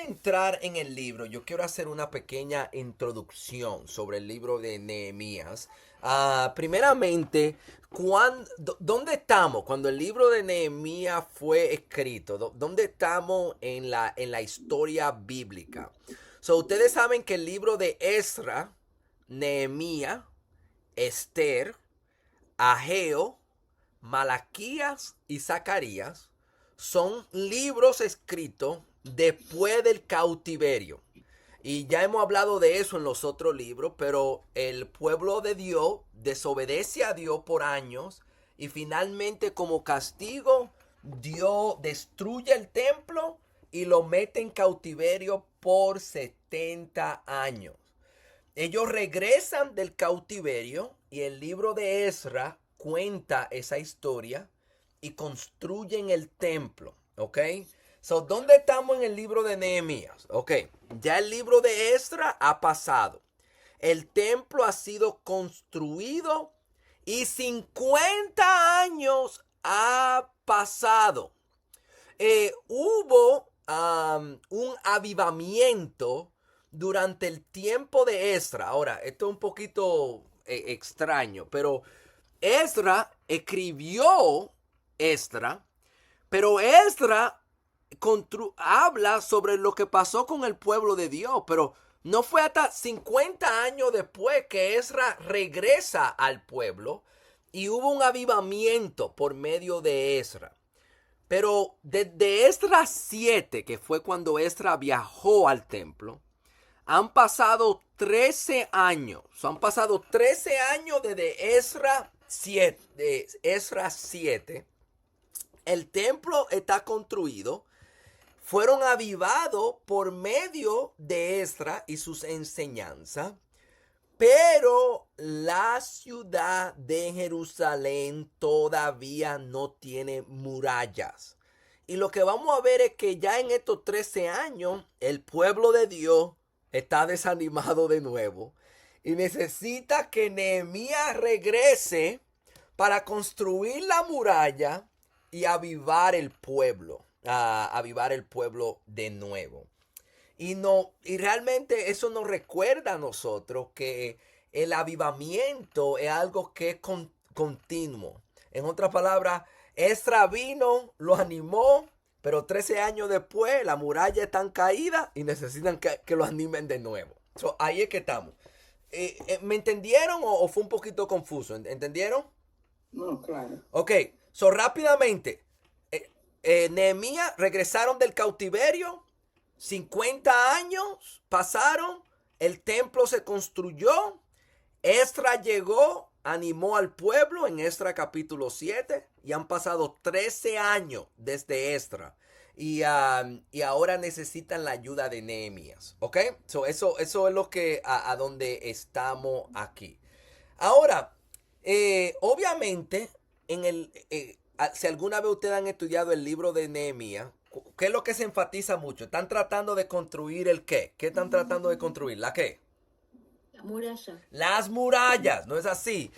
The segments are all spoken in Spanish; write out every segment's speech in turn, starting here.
entrar en el libro, yo quiero hacer una pequeña introducción sobre el libro de Nehemías. Primeramente, ¿dónde estamos cuando el libro de Nehemías fue escrito? ¿Dónde estamos en la historia bíblica? Ustedes saben que el libro de Ezra, Nehemías, Esther, Ageo, Malaquías y Zacarías son libros escritos después del cautiverio. Y ya hemos hablado de eso en los otros libros, pero el pueblo de Dios desobedece a Dios por años y finalmente como castigo Dios destruye el templo y lo mete en cautiverio por 70 años. Ellos regresan del cautiverio y el libro de Ezra cuenta esa historia y construyen el templo, ¿ok? ¿Dónde estamos en el libro de Nehemías? Ok, ya el libro de Ezra ha pasado. El templo ha sido construido y 50 años ha pasado. Hubo un avivamiento durante el tiempo de Ezra. Ahora, esto es un poquito extraño, pero Ezra escribió Ezra, pero Ezra habla sobre lo que pasó con el pueblo de Dios, pero no fue hasta 50 años después que Ezra regresa al pueblo y hubo un avivamiento por medio de Ezra. Pero desde Esdras 7, que fue cuando Esdras viajó al templo, han pasado 13 años. Han pasado 13 años desde Esdras 7. El templo está construido. Fueron avivados por medio de Esdras y sus enseñanzas. Pero la ciudad de Jerusalén todavía no tiene murallas. Y lo que vamos a ver es que ya en estos 13 años el pueblo de Dios está desanimado de nuevo. Y necesita que Nehemías regrese para construir la muralla y avivar el pueblo. Avivar el pueblo de nuevo. Y realmente eso nos recuerda a nosotros que el avivamiento es algo que es continuo. En otras palabras, Esdras vino, lo animó, pero 13 años después la muralla está caída y necesitan que lo animen de nuevo. Ahí es que estamos. ¿Me entendieron o fue un poquito confuso? ¿Entendieron? No, claro. Ok, rápidamente. Nehemías regresaron del cautiverio. 50 años pasaron, el templo se construyó, Esdras llegó, animó al pueblo en Esdras capítulo 7 y han pasado 13 años desde Esdras y ahora necesitan la ayuda de Nehemías, ¿ok? Eso es lo que a donde estamos aquí. Ahora, obviamente, si alguna vez ustedes han estudiado el libro de Nehemías, ¿qué es lo que se enfatiza mucho? Están tratando de construir el qué. ¿Qué están tratando de construir? ¿La qué? La muralla. Las murallas, ¿no es así?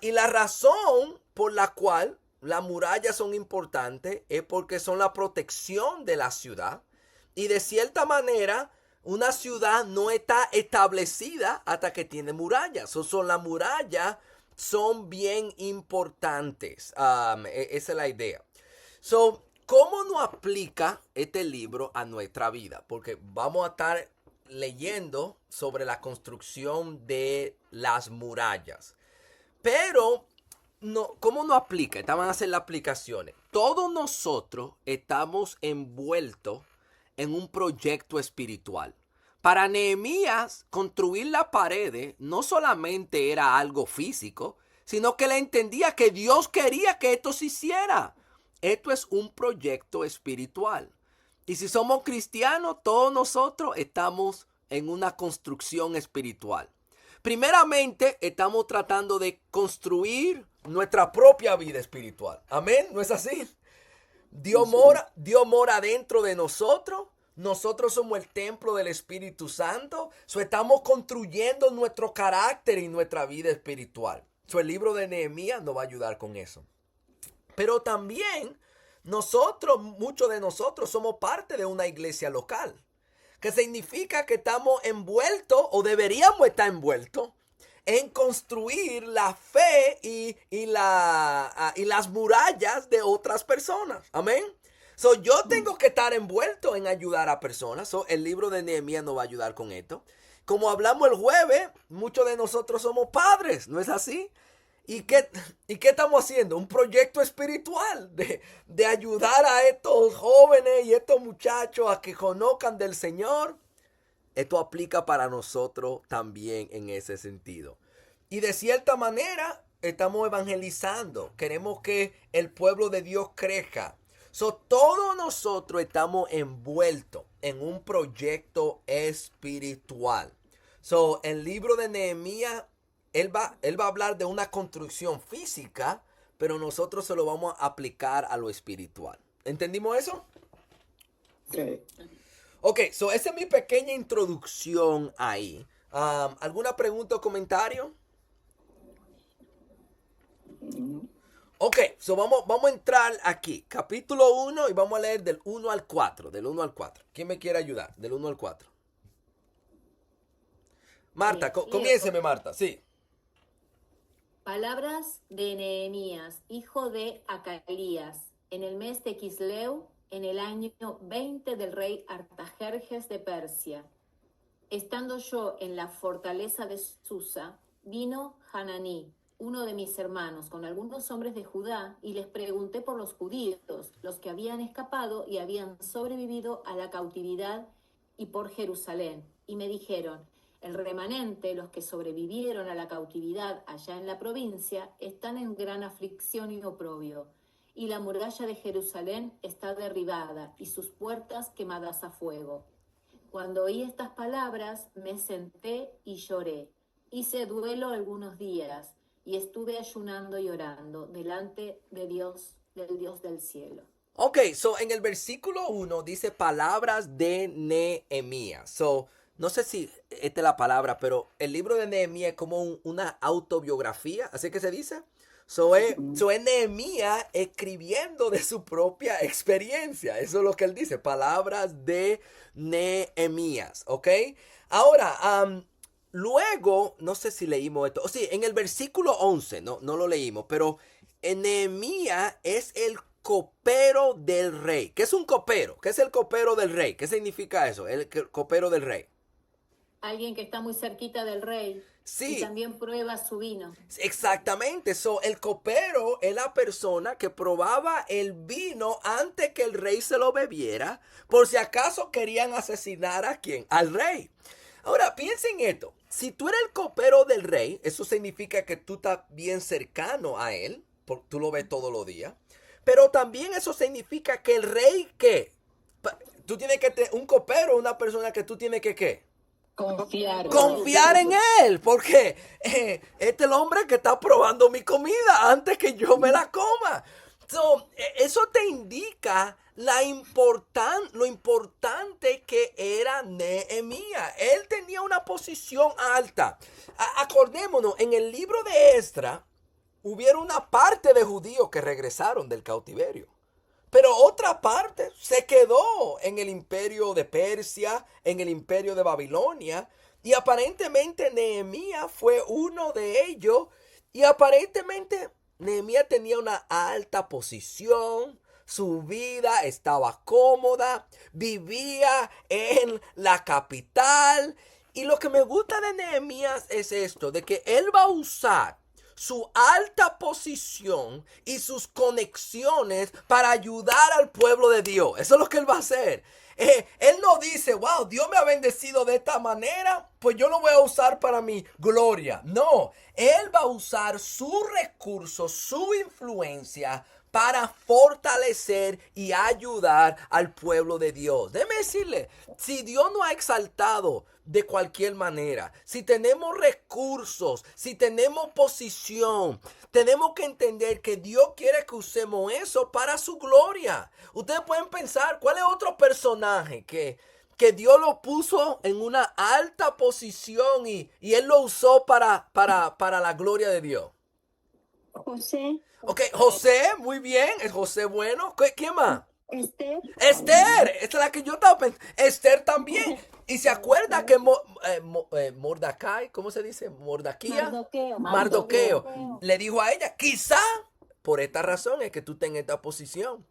Y la razón por la cual las murallas son importantes es porque son la protección de la ciudad. Y de cierta manera, una ciudad no está establecida hasta que tiene murallas. Las murallas son bien importantes. Esa es la idea. ¿Cómo nos aplica este libro a nuestra vida? Porque vamos a estar leyendo sobre la construcción de las murallas. Pero, no, ¿cómo nos aplica? Estaban a hacer las aplicaciones. Todos nosotros estamos envueltos en un proyecto espiritual. Para Nehemías, construir las paredes no solamente era algo físico, sino que le entendía que Dios quería que esto se hiciera. Esto es un proyecto espiritual. Y si somos cristianos, todos nosotros estamos en una construcción espiritual. Primeramente, estamos tratando de construir nuestra propia vida espiritual. Amén, ¿no es así? Dios mora dentro de nosotros. Nosotros somos el templo del Espíritu Santo. Estamos construyendo nuestro carácter y nuestra vida espiritual. El libro de Nehemías nos va a ayudar con eso. Pero también muchos de nosotros somos parte de una iglesia local. que significa que estamos envueltos o deberíamos estar envueltos en construir la fe y las murallas de otras personas. Amén. So, yo tengo que estar envuelto en ayudar a personas. So, el libro de Nehemías nos va a ayudar con esto. Como hablamos el jueves, muchos de nosotros somos padres, ¿no es así? ¿Y qué estamos haciendo? Un proyecto espiritual de ayudar a estos jóvenes y estos muchachos a que conozcan del Señor. Esto aplica para nosotros también en ese sentido. Y de cierta manera estamos evangelizando. Queremos que el pueblo de Dios crezca. So, todos nosotros estamos envueltos en un proyecto espiritual. So, el libro de Nehemías, él va a hablar de una construcción física, pero nosotros se lo vamos a aplicar a lo espiritual. ¿Entendimos eso? Sí. Ok, so esa es mi pequeña introducción ahí. ¿Alguna pregunta o comentario? Ok, so vamos a entrar aquí, capítulo 1, y vamos a leer del 1 al 4, del 1 al 4. ¿Quién me quiere ayudar? Del 1 al 4. Marta, comiénceme, Marta, sí. Palabras de Nehemías, hijo de Acalías, en el mes de Quisleu, en el año 20 del rey Artajerjes de Persia. Estando yo en la fortaleza de Susa, vino Hananí, uno de mis hermanos, con algunos hombres de Judá, y les pregunté por los judíos, los que habían escapado y habían sobrevivido a la cautividad, y por Jerusalén. Y me dijeron: el remanente, los que sobrevivieron a la cautividad allá en la provincia, están en gran aflicción y oprobio, y la muralla de Jerusalén está derribada, y sus puertas quemadas a fuego. Cuando oí estas palabras, me senté y lloré. Hice duelo algunos días, y estuve ayunando y orando delante de Dios, del Dios del cielo. Ok, so en el versículo 1 dice palabras de Nehemías. So, no sé si esta es la palabra, pero el libro de Nehemías es como una autobiografía, ¿así que se dice? So es Nehemías escribiendo de su propia experiencia. Eso es lo que él dice, palabras de Nehemías, ¿ok? Ahora, luego, no sé si leímos esto. Sí, en el versículo 11, no lo leímos, pero Nehemías es el copero del rey. ¿Qué es un copero? ¿Qué es el copero del rey? ¿Qué significa eso? El copero del rey. Alguien que está muy cerquita del rey. Sí. Y también prueba su vino. Exactamente. So, el copero es la persona que probaba el vino antes que el rey se lo bebiera, por si acaso querían asesinar a quién, al rey. Ahora, piensen esto. Si tú eres el copero del rey, eso significa que tú estás bien cercano a él, porque tú lo ves todos los días. Pero también eso significa que el rey, ¿qué? Tú tienes que tener un copero, una persona que tú tienes que, ¿qué? Confiar en él, porque este es el hombre que está probando mi comida antes que yo me la coma. So, eso te indica lo importante que era Nehemías. Él tenía una posición alta. Acordémonos, en el libro de Esdras hubieron una parte de judíos que regresaron del cautiverio. Pero otra parte se quedó en el imperio de Persia, en el imperio de Babilonia. Y aparentemente Nehemías fue uno de ellos. Y aparentemente Nehemías tenía una alta posición. Su vida estaba cómoda. Vivía en la capital. Y lo que me gusta de Nehemías es esto, de que él va a usar su alta posición y sus conexiones para ayudar al pueblo de Dios. Eso es lo que él va a hacer. Él no dice, wow, Dios me ha bendecido de esta manera, pues yo lo voy a usar para mi gloria. No, él va a usar sus recursos, su influencia para fortalecer y ayudar al pueblo de Dios. Déjeme decirle, si Dios nos ha exaltado de cualquier manera, si tenemos recursos, si tenemos posición, tenemos que entender que Dios quiere que usemos eso para su gloria. Ustedes pueden pensar, ¿cuál es otro personaje que Dios lo puso en una alta posición y él lo usó para la gloria de Dios? José. Ok, José, muy bien, es José bueno. ¿Quién más? Esther. Esther, esta es la que yo estaba pensando. Esther también. Y se acuerda que Mordecai, ¿cómo se dice? Mordaquía. Mardoqueo. Mardoqueo le dijo a ella, quizá por esta razón es que tú estés en esta posición.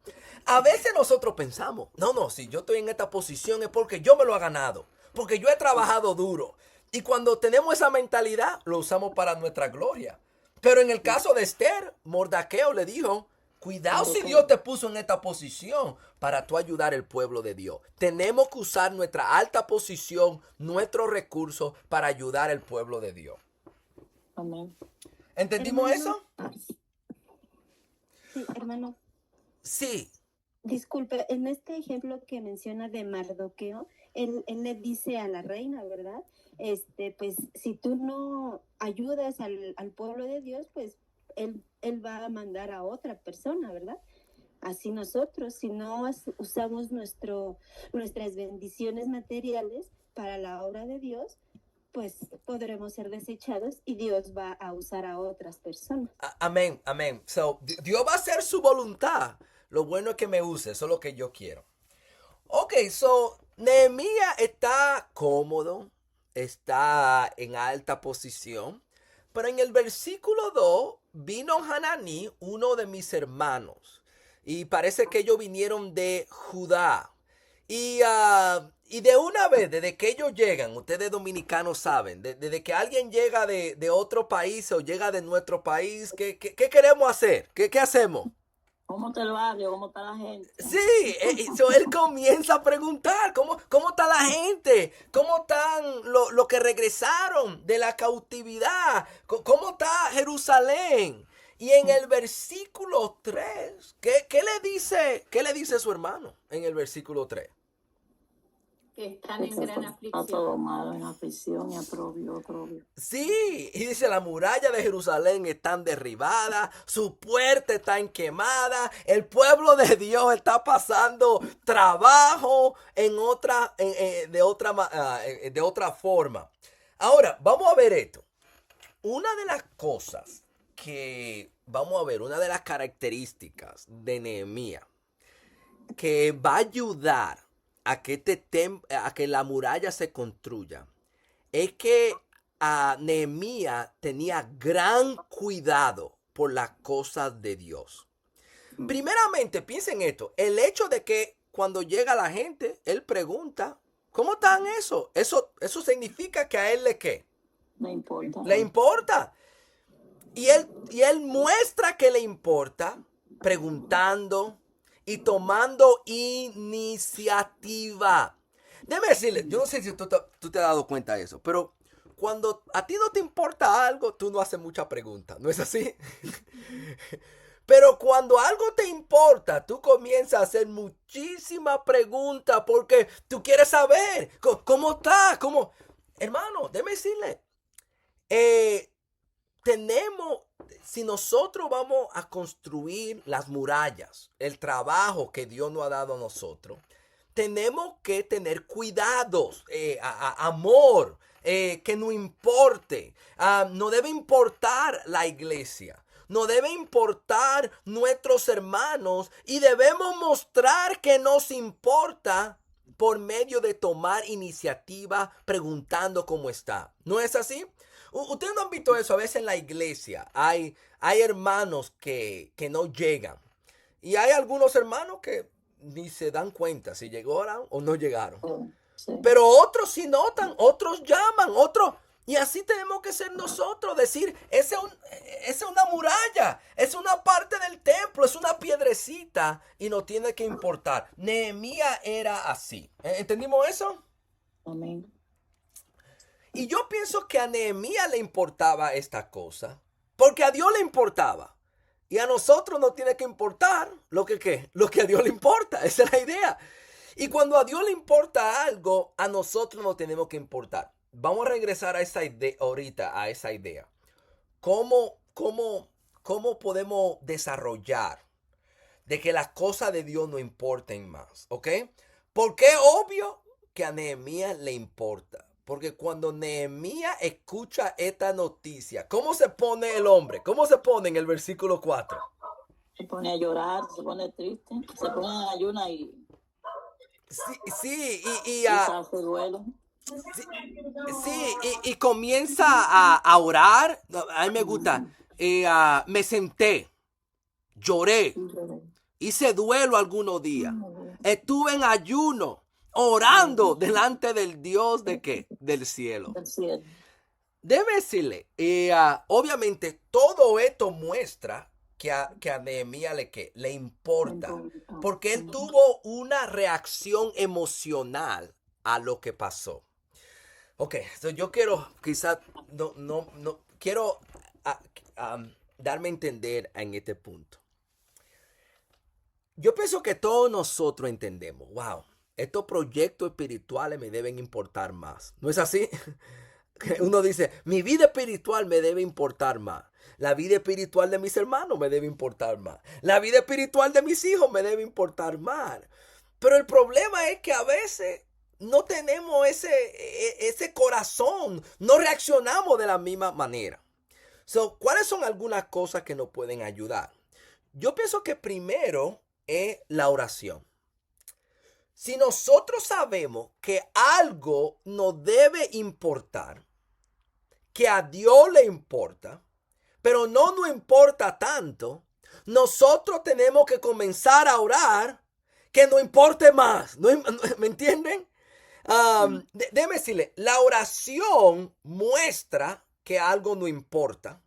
A veces nosotros pensamos, no, si yo estoy en esta posición es porque yo me lo he ganado, porque yo he trabajado duro. Y cuando tenemos esa mentalidad, lo usamos para nuestra gloria. Pero en el caso de Esther, Mordaqueo le dijo, cuidado si Dios te puso en esta posición para tú ayudar al pueblo de Dios. Tenemos que usar nuestra alta posición, nuestros recursos para ayudar al pueblo de Dios. Amén. ¿Entendimos Hermano, eso? Sí, hermano. Sí. Disculpe, en este ejemplo que menciona de Mardoqueo, él le dice a la reina, ¿verdad? Pues si tú no ayudas al pueblo de Dios, pues él va a mandar a otra persona, ¿verdad? Así nosotros, si no usamos nuestras bendiciones materiales para la obra de Dios, pues podremos ser desechados y Dios va a usar a otras personas. Amén, amén. So, Dios va a hacer su voluntad. Lo bueno es que me use, eso es lo que yo quiero. Ok, so, Nehemías está cómodo, está en alta posición, pero en el versículo 2 vino Hananí, uno de mis hermanos, y parece que ellos vinieron de Judá. Y de una vez, desde que ellos llegan, ustedes dominicanos saben, desde que alguien llega de otro país o llega de nuestro país, ¿qué queremos hacer? ¿Qué hacemos? ¿Cómo está el barrio? ¿Cómo está la gente? Sí, él comienza a preguntar, ¿cómo está la gente? ¿Cómo están los que regresaron de la cautividad? ¿Cómo está Jerusalén? Y en el versículo 3, ¿qué le dice su hermano en el versículo 3? Que están en gran Está todo aflicción. malo, en aflicción y oprobio. Sí, y dice, la muralla de Jerusalén están derribadas, su puerta está quemada, el pueblo de Dios está pasando trabajo de otra forma. Ahora, vamos a ver esto. Una de las cosas una de las características de Nehemías que va a ayudar a que la muralla se construya es que Nehemías tenía gran cuidado por las cosas de Dios. Primeramente, piensen esto, el hecho de que cuando llega la gente, él pregunta, ¿cómo están eso? Eso significa que a él No importa. le importa. Y él muestra que le importa preguntando y tomando iniciativa. Déjame decirle, yo no sé si tú te has dado cuenta de eso, pero cuando a ti no te importa algo, tú no haces mucha pregunta, ¿no es así? Pero cuando algo te importa, tú comienzas a hacer muchísimas preguntas porque tú quieres saber cómo está, Hermano, déjame decirle, si nosotros vamos a construir las murallas, el trabajo que Dios nos ha dado a nosotros, tenemos que tener cuidados, amor, que no importe. No debe importar la iglesia. No debe importar nuestros hermanos y debemos mostrar que nos importa por medio de tomar iniciativa preguntando cómo está. ¿No es así? Ustedes no han visto eso a veces en la iglesia. Hay hermanos que no llegan. Y hay algunos hermanos que ni se dan cuenta si llegaron o no llegaron. Sí. Pero otros sí notan, otros llaman, otros. Y así tenemos que ser nosotros. Decir, esa es una muralla, es una parte del templo, es una piedrecita y no tiene que importar. Nehemías era así. ¿Entendimos eso? Amén. Y yo pienso que a Nehemías le importaba esta cosa, porque a Dios le importaba. Y a nosotros nos tiene que importar lo que a Dios le importa. Esa es la idea. Y cuando a Dios le importa algo, a nosotros nos tenemos que importar. Vamos a regresar a esa idea ahorita, a esa idea. ¿Cómo podemos desarrollar de que las cosas de Dios no importen más? ¿Ok? Porque es obvio que a Nehemías le importa. Porque cuando Nehemías escucha esta noticia, ¿cómo se pone el hombre? ¿Cómo se pone en el versículo 4? Se pone a llorar, se pone triste, se pone en ayuna y Sí, se hace duelo. sí, y comienza a orar. A mí me gusta. Me senté, lloré, hice duelo algunos días. Estuve en ayuno, orando delante del Dios de qué? Del cielo. Del cielo. Debe decirle, obviamente todo esto muestra que a Nehemías le importa, porque él tuvo una reacción emocional a lo que pasó. Ok, so yo quiero, quizás, no, quiero darme a entender en este punto. Yo pienso que todos nosotros entendemos, wow, estos proyectos espirituales me deben importar más. ¿No es así? Uno dice, mi vida espiritual me debe importar más. La vida espiritual de mis hermanos me debe importar más. La vida espiritual de mis hijos me debe importar más. Pero el problema es que a veces no tenemos ese corazón. No reaccionamos de la misma manera. So, ¿cuáles son algunas cosas que nos pueden ayudar? Yo pienso que primero es la oración. Si nosotros sabemos que algo nos debe importar, que a Dios le importa, pero no nos importa tanto, nosotros tenemos que comenzar a orar que nos importe más. ¿Me entienden? Déjeme decirle, la oración muestra que algo no importa,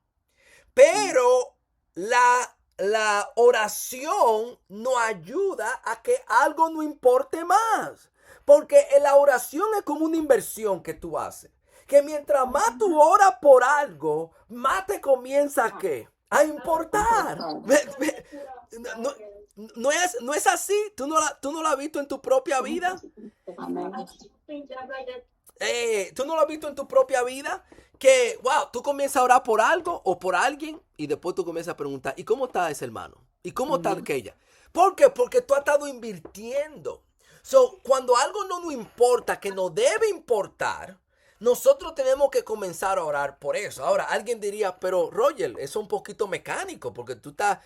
pero la oración nos ayuda a que algo no importe más. Porque la oración es como una inversión que tú haces. Que mientras más tú oras por algo, más te comienza ¿a qué? A importar. No es así. ¿Tú no lo has visto en tu propia vida? ¿Tú no lo has visto en tu propia vida? Que, wow, tú comienzas a orar por algo o por alguien y después tú comienzas a preguntar, ¿y cómo está ese hermano? ¿Y cómo está aquella? ¿Por qué? Porque tú has estado invirtiendo. So, cuando algo no nos importa, que nos debe importar, nosotros tenemos que comenzar a orar por eso. Ahora, alguien diría, pero Roger, eso es un poquito mecánico porque tú estás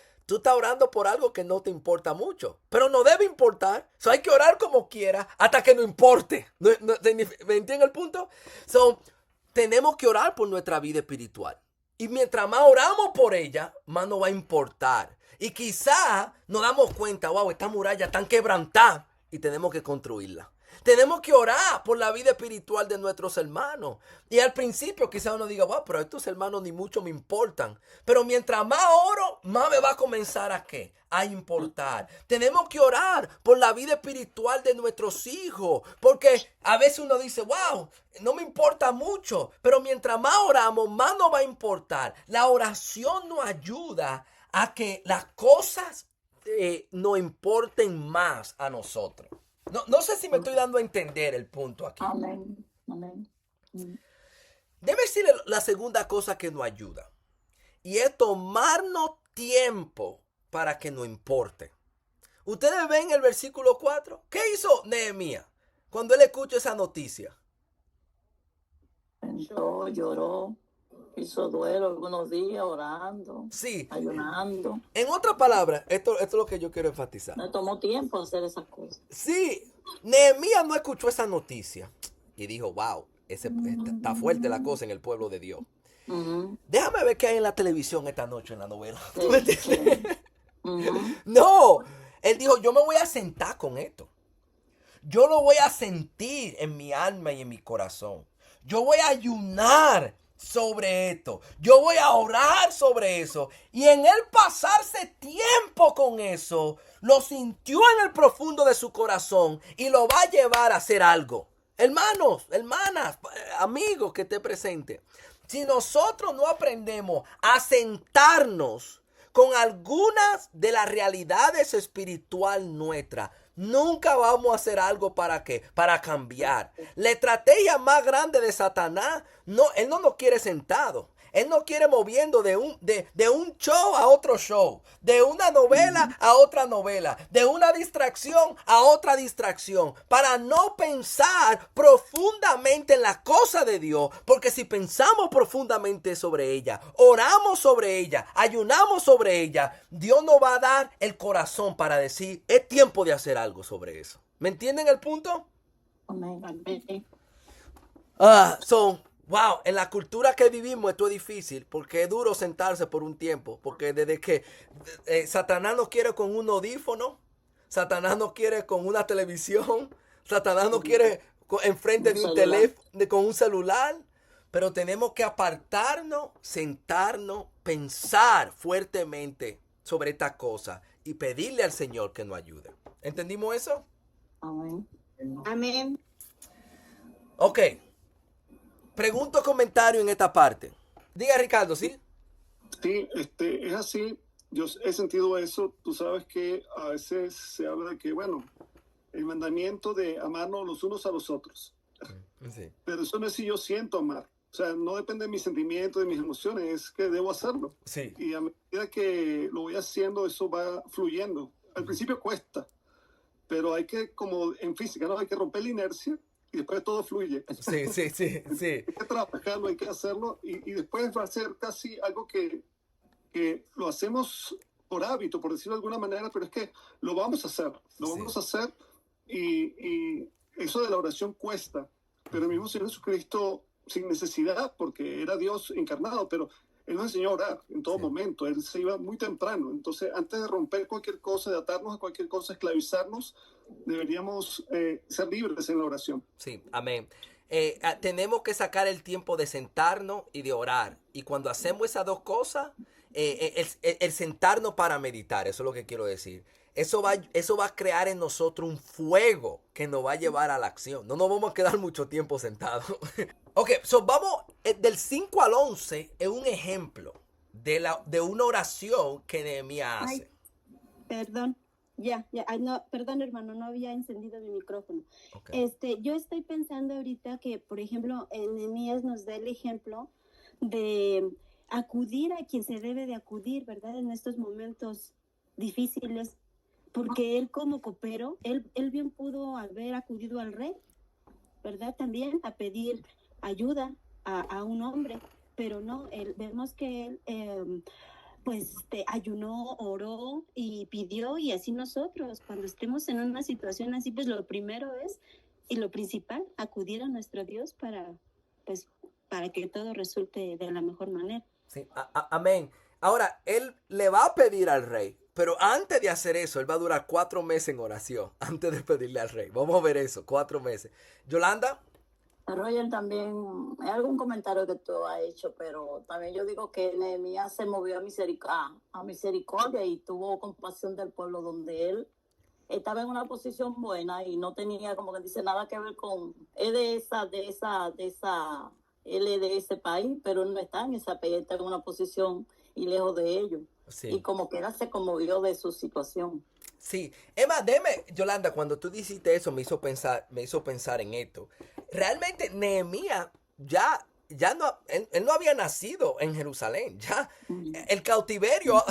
orando por algo que no te importa mucho. Pero no debe importar. So, hay que orar como quiera hasta que no importe. ¿Me entienden el punto? So, tenemos que orar por nuestra vida espiritual. Y mientras más oramos por ella, más nos va a importar. Y quizá nos damos cuenta, wow, esta muralla está quebrantada y tenemos que construirla. Tenemos que orar por la vida espiritual de nuestros hermanos. Y al principio quizá uno diga, wow, pero estos hermanos ni mucho me importan. Pero mientras más oro, más me va a comenzar a ¿qué? A importar. Tenemos que orar por la vida espiritual de nuestros hijos. Porque a veces uno dice, wow, no me importa mucho. Pero mientras más oramos, más nos va a importar. La oración nos ayuda a que las cosas nos importen más a nosotros. No sé si me estoy dando a entender el punto aquí. Amén. Amén. Debe decirle la segunda cosa que nos ayuda. Y es tomarnos tiempo para que nos importe. Ustedes ven el versículo 4. ¿Qué hizo Nehemías cuando él escuchó esa noticia? Pensó, lloró, hizo duelo algunos días orando, Sí. ayunando. En otras palabras, esto es lo que yo quiero enfatizar. Me tomó tiempo hacer esas cosas. Sí, Nehemías no escuchó esa noticia y dijo, wow, está fuerte la cosa en el pueblo de Dios. Déjame ver qué hay en la televisión esta noche en la novela. ¿Tú me entiendes? No, él dijo, yo me voy a sentar con esto. Yo lo voy a sentir en mi alma y en mi corazón. Yo voy a ayunar sobre esto. Yo voy a orar sobre eso. Y en él pasarse tiempo con eso, lo sintió en el profundo de su corazón y lo va a llevar a hacer algo. Hermanos, hermanas, amigos que esté presente. Si nosotros no aprendemos a sentarnos con algunas de las realidades espirituales nuestras, nunca vamos a hacer algo para qué, para cambiar. La estrategia más grande de Satanás, él no nos quiere sentado. Él nos quiere moviendo de un show a otro show, de una novela a otra novela, de una distracción a otra distracción, para no pensar profundamente en la cosa de Dios, porque si pensamos profundamente sobre ella, oramos sobre ella, ayunamos sobre ella, Dios nos va a dar el corazón para decir, es tiempo de hacer algo sobre eso. ¿Me entienden el punto? Amén. Wow, en la cultura que vivimos esto es difícil porque es duro sentarse por un tiempo, porque desde que Satanás nos quiere con un audífono, Satanás nos quiere con una televisión, Satanás nos quiere enfrente de un teléfono, con un celular, pero tenemos que apartarnos, sentarnos, pensar fuertemente sobre esta cosa y pedirle al Señor que nos ayude. ¿Entendimos eso? Amén. Amén. Ok. Pregunto comentario en esta parte. Diga, Ricardo, ¿sí? Sí, es así. Yo he sentido eso. Tú sabes que a veces se habla de que, bueno, el mandamiento de amarnos los unos a los otros. Sí. Pero eso no es si yo siento amar. O sea, no depende de mis sentimientos, de mis emociones, es que debo hacerlo. Sí. Y a medida que lo voy haciendo, eso va fluyendo. Al principio cuesta, pero hay que, como en física, ¿no? Hay que romper la inercia y después todo fluye. Sí. Hay que trabajarlo, hay que hacerlo y después va a ser casi algo que lo hacemos por hábito, por decirlo de alguna manera, pero es que lo vamos a hacer, y eso de la oración cuesta, pero el mismo Señor Jesucristo, sin necesidad, porque era Dios encarnado, pero Él nos enseñó a orar en todo momento. Él se iba muy temprano. Entonces, antes de romper cualquier cosa, de atarnos a cualquier cosa, esclavizarnos, deberíamos ser libres en la oración. Sí, amén. Tenemos que sacar el tiempo de sentarnos y de orar. Y cuando hacemos esas dos cosas, el sentarnos para meditar, eso es lo que quiero decir. Eso va a crear en nosotros un fuego que nos va a llevar a la acción. No nos vamos a quedar mucho tiempo sentados. Ok, vamos del 5 al 11 es un ejemplo de una oración que Nehemías hace. Perdón. Ay, no, perdón, hermano, no había encendido mi micrófono. Okay. Yo estoy pensando ahorita que, por ejemplo, Nehemías nos da el ejemplo de acudir a quien se debe de acudir, ¿verdad? En estos momentos difíciles, porque él como copero, él bien pudo haber acudido al rey, ¿verdad? También a pedir ayuda a un hombre, pero no, vemos que él ayunó, oró y pidió, y así nosotros, cuando estemos en una situación así, pues lo primero es, y lo principal, acudir a nuestro Dios para que todo resulte de la mejor manera. Sí, amén. Ahora, él le va a pedir al rey, pero antes de hacer eso, él va a durar 4 meses en oración, antes de pedirle al rey. Vamos a ver eso, 4 meses. Yolanda. Roger, también hay algún comentario que tú has hecho, pero también yo digo que Nehemías se movió a misericordia y tuvo compasión del pueblo, donde él estaba en una posición buena y no tenía, como que dice, nada que ver con él él es de ese país, pero él no está en esa país, está en una posición y lejos de ellos. Sí. Y como que él se conmovió de su situación. Sí, Emma, Yolanda, cuando tú dijiste eso me hizo pensar en esto. Realmente Nehemías ya no, él no había nacido en Jerusalén. Ya el cautiverio,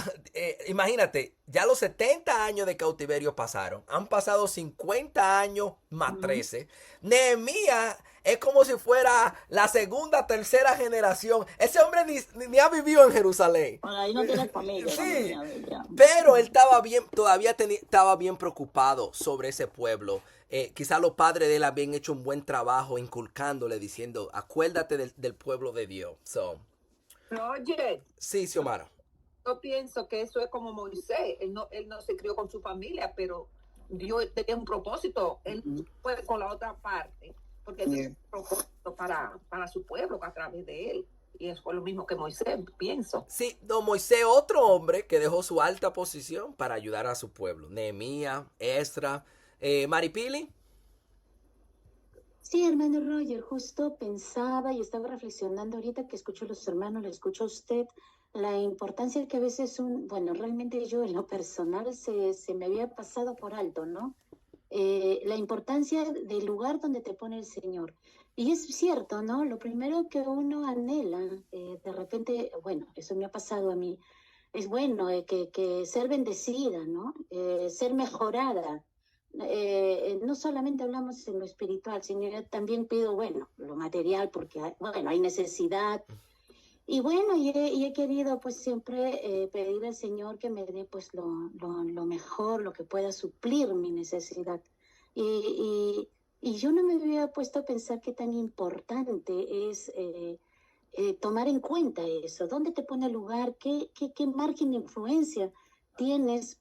imagínate, ya los 70 años de cautiverio pasaron. Han pasado 50 años más 13. Nehemías es como si fuera la segunda, tercera generación. Ese hombre ni ha vivido en Jerusalén. Bueno, ahí no tiene familia. Sí, pero él estaba bien preocupado sobre ese pueblo. Quizás los padres de él habían hecho un buen trabajo inculcándole, diciendo, acuérdate del pueblo de Dios. Oye. Sí, Xiomara. Yo pienso que eso es como Moisés. Él no se crió con su familia, pero Dios tenía un propósito. Él fue con la otra parte, porque él tenía un propósito para su pueblo a través de él. Y eso fue lo mismo que Moisés, pienso. Sí, Moisés, otro hombre que dejó su alta posición para ayudar a su pueblo. Nehemías, Esdras. Maripili. Sí, hermano Roger, justo pensaba y estaba reflexionando ahorita que escucho a los hermanos, le escucho a usted, la importancia que a veces realmente yo en lo personal se me había pasado por alto, ¿no? la importancia del lugar donde te pone el Señor. Y es cierto, ¿no? Lo primero que uno anhela, de repente, bueno, eso me ha pasado a mí, es bueno, que ser bendecida, ¿no? Ser mejorada. No solamente hablamos en lo espiritual, sino yo también pido, bueno, lo material, porque bueno, hay necesidad. Y bueno, y he querido pues siempre pedir al Señor que me dé pues lo mejor, lo que pueda suplir mi necesidad. Y yo no me había puesto a pensar qué tan importante es tomar en cuenta eso. ¿Dónde te pone el lugar? ¿Qué margen de influencia tienes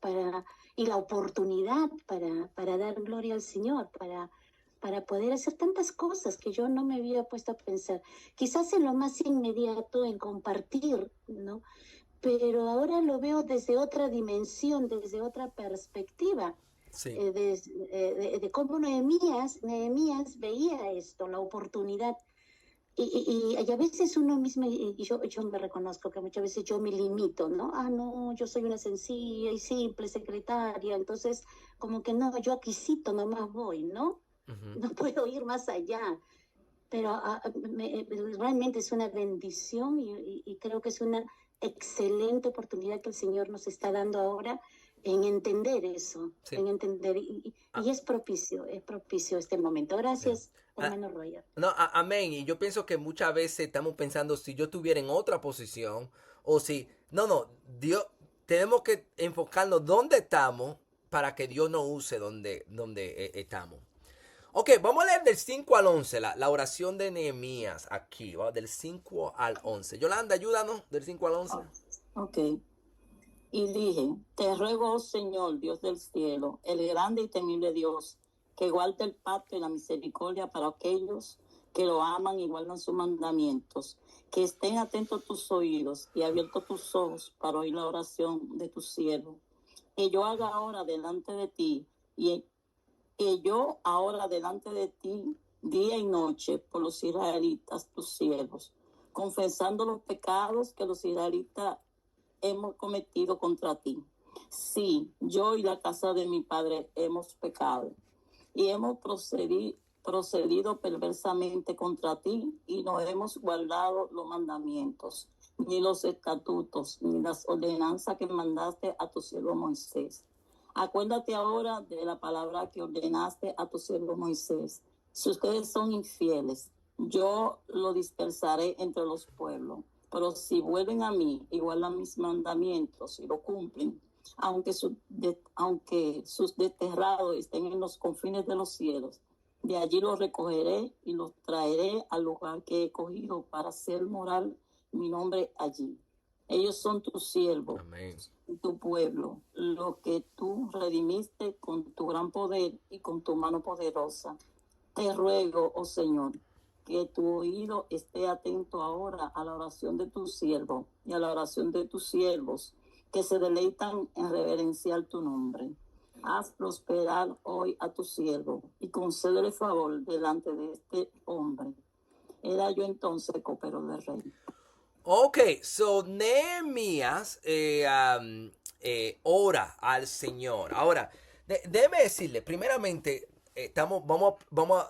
y la oportunidad para dar gloria al Señor, para poder hacer tantas cosas que yo no me había puesto a pensar? Quizás en lo más inmediato, en compartir, ¿no? Pero ahora lo veo desde otra dimensión, desde otra perspectiva. Sí. De cómo Nehemías veía esto, la oportunidad. Y a veces uno mismo, y yo me reconozco que muchas veces yo me limito, ¿no? No, yo soy una sencilla y simple secretaria, entonces como que no, yo aquisito nomás voy, ¿no? Uh-huh. No puedo ir más allá. Pero realmente es una bendición y creo que es una excelente oportunidad que el Señor nos está dando ahora en entender eso, sí. En entender, y es propicio este momento. Gracias, hermano Roger. No, amén. Y yo pienso que muchas veces estamos pensando si yo estuviera en otra posición o si, no, Dios, tenemos que enfocarnos dónde estamos para que Dios nos use donde estamos. Ok, vamos a leer del 5 al 11, la oración de Nehemías aquí, ¿va? Del 5 al 11. Yolanda, ayúdanos, del 5 al 11. Ok. Y dije, te ruego, oh Señor, Dios del cielo, el grande y temible Dios, que guarde el pacto y la misericordia para aquellos que lo aman y guardan sus mandamientos, que estén atentos tus oídos y abiertos tus ojos para oír la oración de tu siervo. Que yo haga ahora delante de ti día y noche por los israelitas, tus siervos, confesando los pecados que los israelitas hemos cometido contra ti. Sí, yo y la casa de mi padre hemos pecado y hemos procedido perversamente contra ti y no hemos guardado los mandamientos, ni los estatutos, ni las ordenanzas que mandaste a tu siervo Moisés. Acuérdate ahora de la palabra que ordenaste a tu siervo Moisés. Si ustedes son infieles, yo lo dispersaré entre los pueblos. Pero si vuelven a mí y guardan mis mandamientos y lo cumplen, aunque sus desterrados estén en los confines de los cielos, de allí los recogeré y los traeré al lugar que he cogido para hacer morar mi nombre allí. Ellos son tus siervos, amén, y tu pueblo, lo que tú redimiste con tu gran poder y con tu mano poderosa. Te ruego, oh Señor, que tu oído esté atento ahora a la oración de tu siervo y a la oración de tus siervos, que se deleitan en reverenciar tu nombre. Haz prosperar hoy a tu siervo y concédele favor delante de este hombre. Era yo entonces copero del rey. Ok, so Nehemías ora al Señor. Ahora, déjeme decirle, primeramente, vamos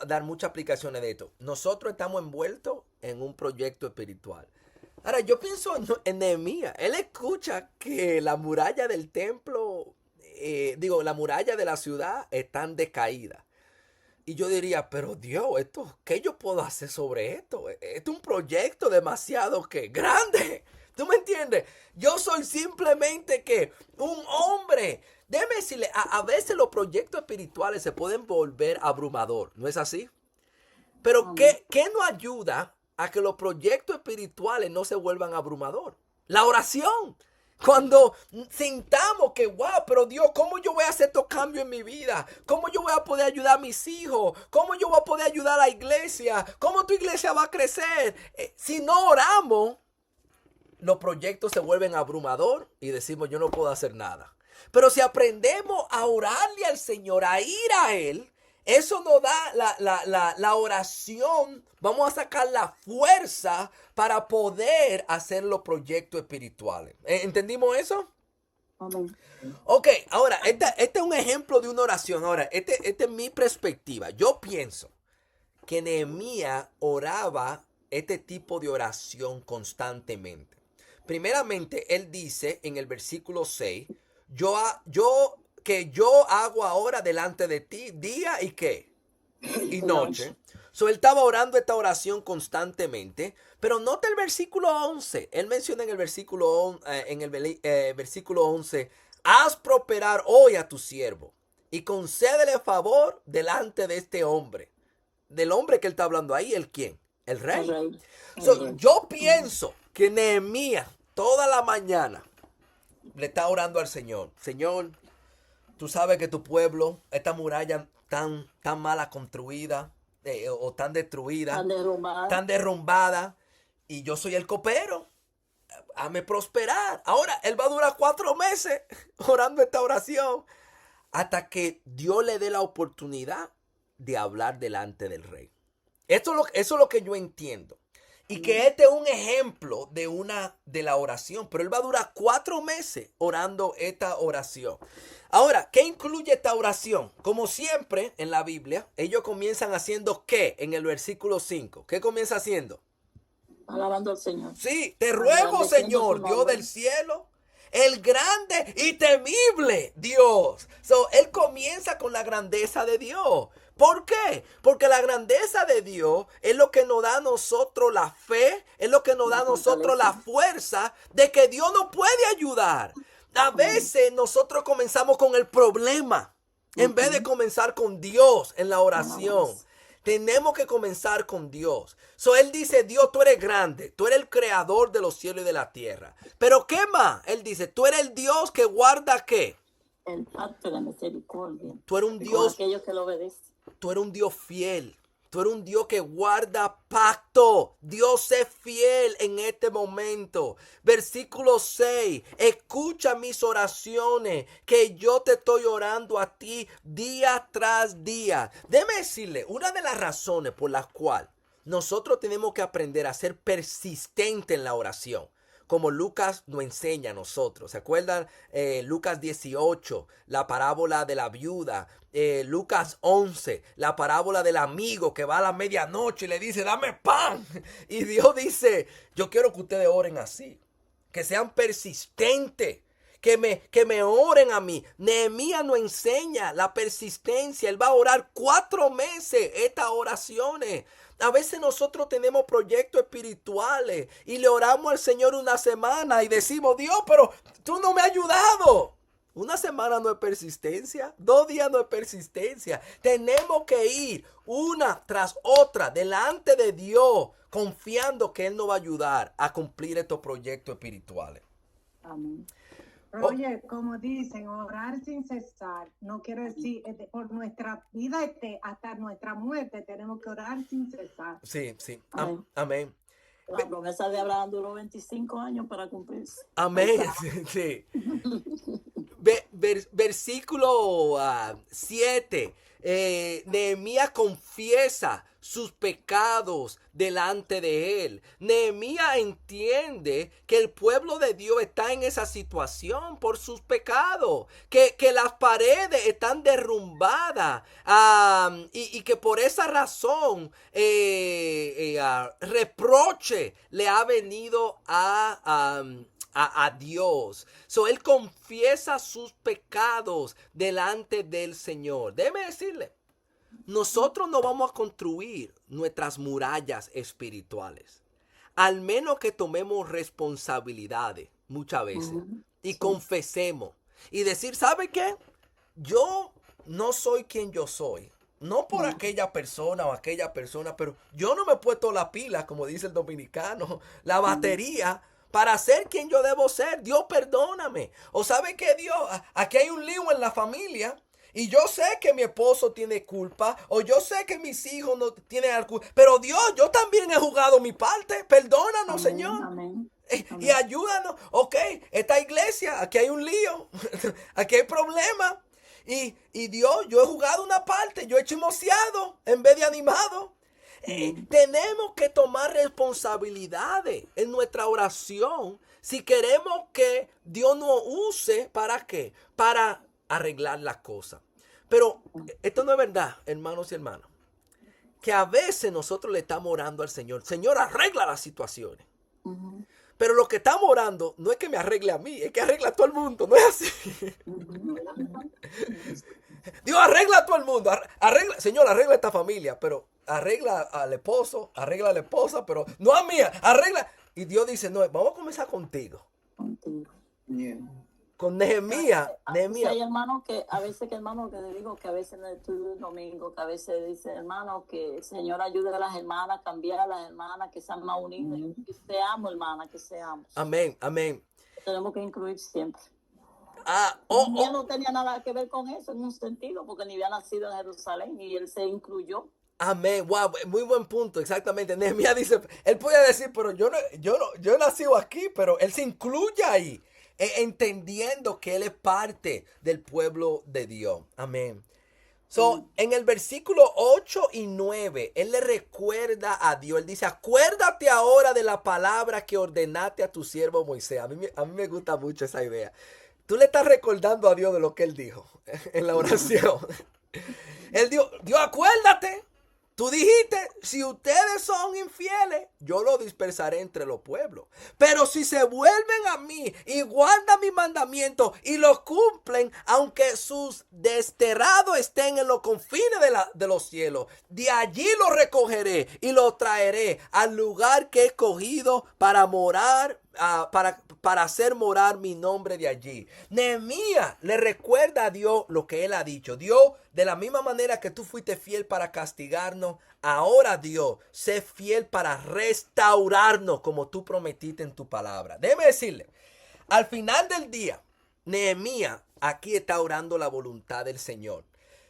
a dar muchas aplicaciones de esto. Nosotros estamos envueltos en un proyecto espiritual. Ahora, yo pienso en Nehemías. Él escucha que la muralla del templo, la muralla de la ciudad están decaídas. Y yo diría, pero Dios, ¿qué yo puedo hacer sobre esto? Esto es un proyecto demasiado grande. ¿Tú me entiendes? Yo soy simplemente un hombre. Déjeme decirle, a veces los proyectos espirituales se pueden volver abrumador. ¿No es así? Pero ¿qué nos ayuda a que los proyectos espirituales no se vuelvan abrumador? La oración. Cuando sintamos que, wow, pero Dios, ¿cómo yo voy a hacer estos cambios en mi vida? ¿Cómo yo voy a poder ayudar a mis hijos? ¿Cómo yo voy a poder ayudar a la iglesia? ¿Cómo tu iglesia va a crecer? Si no oramos, los proyectos se vuelven abrumador y decimos, yo no puedo hacer nada. Pero si aprendemos a orarle al Señor, a ir a Él, eso nos da la oración. Vamos a sacar la fuerza para poder hacer los proyectos espirituales. ¿Entendimos eso? Amén. Ok, ahora, este es un ejemplo de una oración. Ahora, este es mi perspectiva. Yo pienso que Nehemías oraba este tipo de oración constantemente. Primeramente, él dice en el versículo 6, yo hago ahora delante de ti día y qué, y noche. So, él estaba orando esta oración constantemente, pero nota el versículo 11. Él menciona en el versículo 11, haz prosperar hoy a tu siervo y concédele favor delante de este hombre. Del hombre que él está hablando ahí, ¿el quién? El rey. El rey. So, yo pienso que Nehemías toda la mañana le está orando al Señor. Señor, tú sabes que tu pueblo, esta muralla tan mala construida o tan destruida, tan derrumbada, y yo soy el copero. Hazme prosperar. Ahora, él va a durar 4 meses orando esta oración hasta que Dios le dé la oportunidad de hablar delante del rey. Eso es lo que yo entiendo. Y que este es un ejemplo de la oración. Pero él va a durar 4 meses orando esta oración. Ahora, ¿qué incluye esta oración? Como siempre en la Biblia, ellos comienzan haciendo ¿qué? En el versículo 5. ¿Qué comienza haciendo? Alabando al Señor. Sí, te ruego, Señor, Dios del cielo, el grande y temible Dios. So, él comienza con la grandeza de Dios. ¿Por qué? Porque la grandeza de Dios es lo que nos da a nosotros la fe, es lo que nos da a nosotros la fuerza de que Dios nos puede ayudar. A veces nosotros comenzamos con el problema en vez de comenzar con Dios en la oración. Tenemos que comenzar con Dios. So, él dice, Dios, tú eres grande, tú eres el creador de los cielos y de la tierra. Pero ¿qué más? Él dice, tú eres el Dios que guarda ¿qué? El pacto de la misericordia. Tú eres un Dios. Aquellos que lo obedecen. Tú eres un Dios fiel. Tú eres un Dios que guarda pacto. Dios es fiel en este momento. Versículo 6. Escucha mis oraciones que yo te estoy orando a ti día tras día. Déjeme decirle, una de las razones por las cuales nosotros tenemos que aprender a ser persistente en la oración, como Lucas nos enseña a nosotros. ¿Se acuerdan? Lucas 18, la parábola de la viuda. Lucas 11, la parábola del amigo que va a la medianoche y le dice, dame pan. Y Dios dice, yo quiero que ustedes oren así, que sean persistentes, que me oren a mí. Nehemías nos enseña la persistencia. Él va a orar 4 meses estas oraciones. A veces nosotros tenemos proyectos espirituales y le oramos al Señor una semana y decimos, Dios, pero tú no me has ayudado. Una semana no es persistencia, 2 días no es persistencia. Tenemos que ir una tras otra delante de Dios, confiando que Él nos va a ayudar a cumplir estos proyectos espirituales. Amén. Oye, como dicen, orar sin cesar, no quiere decir, por nuestra vida hasta nuestra muerte, tenemos que orar sin cesar. Sí. Amén. Amén. La promesa de Abraham duró 25 años para cumplirse. Amén. Sí. Versículo 7. Nehemías confiesa sus pecados delante de él. Nehemías entiende que el pueblo de Dios está en esa situación por sus pecados, que las paredes están derrumbadas y que por esa razón reproche le ha venido a Dios. So, él confiesa sus pecados delante del Señor. Déjeme decirle, nosotros no vamos a construir nuestras murallas espirituales, al menos que tomemos responsabilidades muchas veces y confesemos y decir, ¿sabe qué? Yo no soy quien yo soy. No por aquella persona o aquella persona, pero yo no me he puesto la pila, como dice el dominicano, la batería, para ser quien yo debo ser. Dios, perdóname. O sabe que Dios, aquí hay un lío en la familia y yo sé que mi esposo tiene culpa o yo sé que mis hijos no tienen culpa, pero Dios, yo también he jugado mi parte. Perdónanos, Amén, Señor. amén. Y ayúdanos. Ok, esta iglesia, aquí hay un lío, aquí hay problemas. Y Dios, yo he jugado una parte, yo he chismoseado en vez de animado. Tenemos que tomar responsabilidades en nuestra oración si queremos que Dios nos use. ¿Para qué? Para arreglar las cosas. Pero esto no es verdad, hermanos y hermanas. Que a veces nosotros le estamos orando al Señor. Señor, arregla las situaciones. Pero lo que estamos orando no es que me arregle a mí, es que arregla a todo el mundo. No es así. Dios, arregla a todo el mundo. Señor, arregla a esta familia, pero arregla al esposo, arregla a la esposa, pero no a mí, arregla. Y Dios dice, no, vamos a comenzar contigo. Con Nehemías. Hay hermanos que a veces que le digo que a veces en el estudio del domingo, que a veces dice, hermano, que el Señor ayude a las hermanas, cambiar a las hermanas, que sean más unidas, que seamos hermanas, que seamos. Amén, amén. Tenemos que incluir siempre. Yo no tenía nada que ver con eso en un sentido, porque ni había nacido en Jerusalén y él se incluyó. Amén, wow, muy buen punto, exactamente. Nehemías dice, él puede decir, pero yo he nacido aquí, pero él se incluye ahí, entendiendo que él es parte del pueblo de Dios. Amén. En el versículo 8 y 9, él le recuerda a Dios, él dice, acuérdate ahora de la palabra que ordenaste a tu siervo Moisés. A mí me gusta mucho esa idea. Tú le estás recordando a Dios de lo que él dijo en la oración. Él dijo, Dios, acuérdate. Tú dijiste, si ustedes son infieles, yo los dispersaré entre los pueblos. Pero si se vuelven a mí y guardan mis mandamientos y los cumplen, aunque sus desterrados estén en los confines de los cielos, de allí los recogeré y los traeré al lugar que he escogido para morar, para hacer morar mi nombre de allí. Nehemías le recuerda a Dios lo que él ha dicho. Dios, de la misma manera que tú fuiste fiel para castigarnos, ahora Dios, sé fiel para restaurarnos como tú prometiste en tu palabra. Déjeme decirle, al final del día, Nehemías aquí está orando la voluntad del Señor.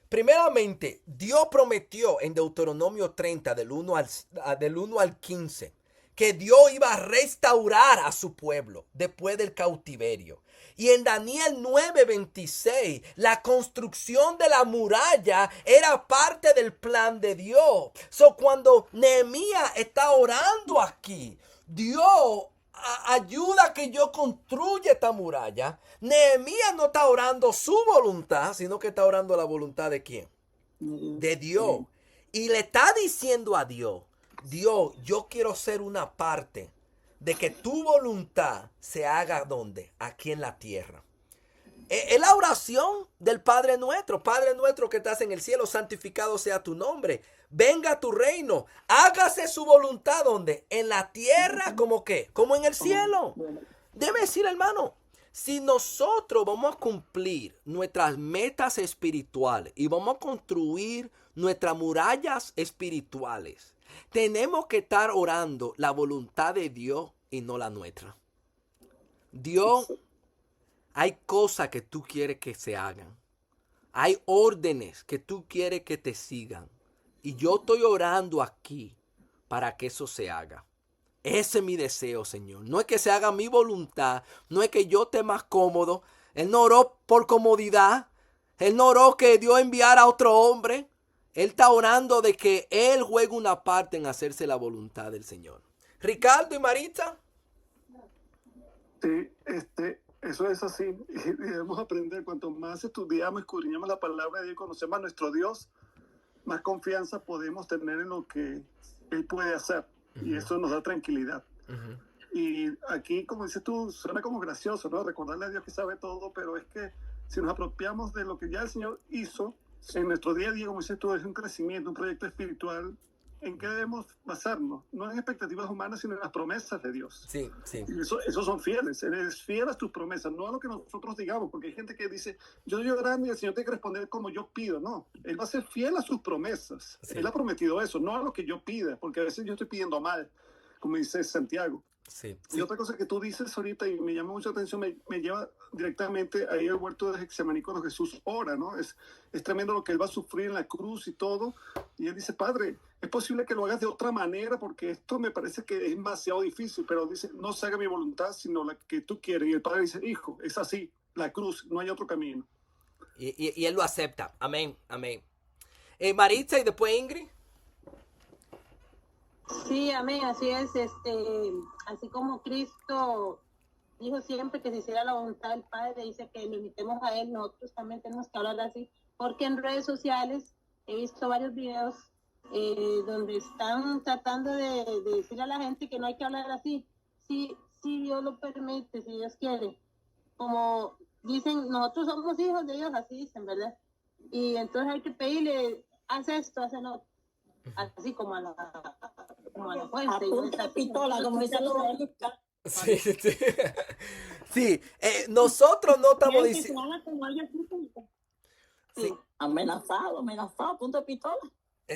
Primeramente, Dios prometió en Deuteronomio 30, del 1 al 15, que Dios iba a restaurar a su pueblo después del cautiverio. Y en Daniel 9:26, la construcción de la muralla era parte del plan de Dios. Cuando Nehemías está orando aquí, Dios ayuda a que yo construya esta muralla. Nehemías no está orando su voluntad, sino que está orando la voluntad de ¿quién? De Dios. Y le está diciendo a Dios, Dios, yo quiero ser una parte de que tu voluntad se haga ¿dónde? Aquí en la tierra. Es la oración del Padre nuestro. Padre nuestro que estás en el cielo, santificado sea tu nombre. Venga tu reino. Hágase su voluntad ¿dónde? En la tierra, ¿como qué? Como en el cielo. Debe decir, hermano, si nosotros vamos a cumplir nuestras metas espirituales y vamos a construir nuestras murallas espirituales, tenemos que estar orando la voluntad de Dios y no la nuestra. Dios, hay cosas que tú quieres que se hagan. Hay órdenes que tú quieres que te sigan. Y yo estoy orando aquí para que eso se haga. Ese es mi deseo, Señor. No es que se haga mi voluntad. No es que yo esté más cómodo. Él no oró por comodidad. Él no oró que Dios enviara a otro hombre. Él está orando de que Él juegue una parte en hacerse la voluntad del Señor. Ricardo y Maritza. Sí, eso es así. Y debemos aprender. Cuanto más estudiamos, escudriñamos la palabra de Dios, conocemos a nuestro Dios, más confianza podemos tener en lo que Él puede hacer. Y eso nos da tranquilidad. Y aquí, como dices tú, suena como gracioso, ¿no? Recordarle a Dios que sabe todo, pero es que si nos apropiamos de lo que ya el Señor hizo, en nuestro día a día, como dices tú, es un crecimiento, un proyecto espiritual. ¿En qué debemos basarnos? No en expectativas humanas, sino en las promesas de Dios. Sí, sí. Y esos son fieles. Eres fiel a tus promesas, no a lo que nosotros digamos, porque hay gente que dice, yo estoy orando y el Señor tiene que responder como yo pido. No, Él va a ser fiel a sus promesas. Sí. Él ha prometido eso, no a lo que yo pida, porque a veces yo estoy pidiendo mal, como dice Santiago. Sí, Y sí. otra cosa que tú dices ahorita y me llama mucha atención, me lleva directamente ahí al huerto de Getsemaní cuando Jesús ora, ¿no? Es tremendo lo que Él va a sufrir en la cruz y todo. Y Él dice, Padre, es posible que lo hagas de otra manera porque esto me parece que es demasiado difícil, pero dice, no se haga mi voluntad, sino la que tú quieres. Y el Padre dice, hijo, es así, la cruz, no hay otro camino. Y Él lo acepta. Amén, amén. Maritza y después Ingrid. Sí, amén, así es, así como Cristo dijo siempre que se hiciera la voluntad del Padre, dice que lo imitemos a Él, nosotros también tenemos que hablar así, porque en redes sociales he visto varios videos donde están tratando de decir a la gente que no hay que hablar así, si Dios lo permite, si Dios quiere, como dicen, nosotros somos hijos de Dios, así dicen, ¿verdad? Y entonces hay que pedirle, haz esto, haz lo así como a la fuerza. Apunta pistola, como dicen los dominicanos. Sí, sí. Sí, nosotros no estamos diciendo... Sí. Amenazado, punto de pistola.